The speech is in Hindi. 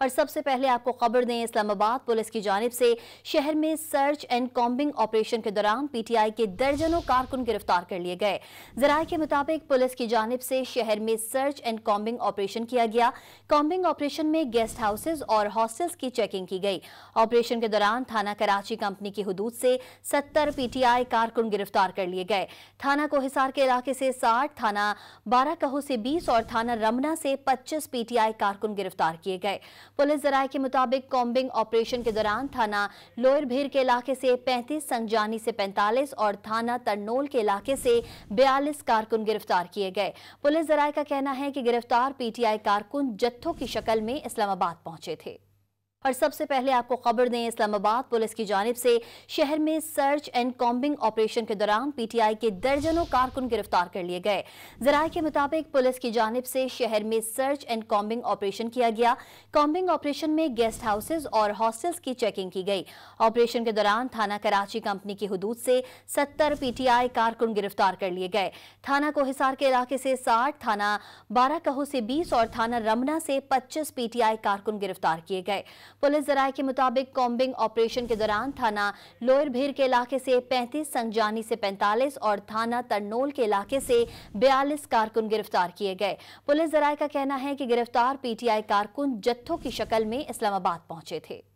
और सबसे पहले आपको खबर दें, इस्लामाबाद पुलिस की जानिब से शहर में सर्च एंड कॉम्बिंग ऑपरेशन के दौरान पीटीआई के दर्जनों कारकुन गिरफ्तार कर लिए गए। जराये के मुताबिक पुलिस की जानिब से शहर में सर्च एंड कॉम्बिंग ऑपरेशन किया गया। कॉम्बिंग ऑपरेशन में गेस्ट हाउसेज और हॉस्टल्स की चेकिंग की गई। ऑपरेशन के दौरान थाना कराची कंपनी की हुदूद से 70 पीटीआई कारकुन गिरफ्तार कर लिए गए। थाना कोहिसार के इलाके से 60, थाना बाराकहो से 20 और थाना रमना से 25 पीटीआई कारकुन गिरफ्तार किए गए। पुलिस जराये के मुताबिक कॉम्बिंग ऑपरेशन के दौरान थाना लोअर भीर के इलाके से 35, संगजानी से 45 और थाना तरनोल के इलाके से 42 कारकुन गिरफ्तार किए गए। पुलिस जराये का कहना है कि गिरफ्तार पीटीआई कारकुन जत्थों की शक्ल में इस्लामाबाद पहुंचे थे। और सबसे पहले आपको खबर दें, इस्लामाबाद पुलिस की जानिब से शहर में सर्च एंड कॉम्बिंग ऑपरेशन के दौरान पीटीआई के दर्जनों कारकुन गिरफ्तार कर लिए गए। जराये के मुताबिक पुलिस की जानिब से शहर में सर्च एंड कॉम्बिंग ऑपरेशन किया गया। कॉम्बिंग ऑपरेशन में गेस्ट हाउसेज और हॉस्टल्स की चेकिंग की गई। ऑपरेशन के दौरान थाना कराची कंपनी की हुदूद से 70 पीटीआई कारकुन गिरफ्तार कर लिए गए। थाना कोहिसार के इलाके से 60, थाना बाराकहो से 20 और थाना रमना से 25 पीटीआई कारकुन गिरफ्तार किए गए। पुलिस जराये के मुताबिक कॉम्बिंग ऑपरेशन के दौरान थाना लोअर भीर के इलाके से 35, संगजानी से 45 और थाना तरनोल के इलाके से 42 कारकुन गिरफ्तार किए गए। पुलिस जराये का कहना है कि गिरफ्तार पीटीआई कारकुन जत्थों की शक्ल में इस्लामाबाद पहुंचे थे।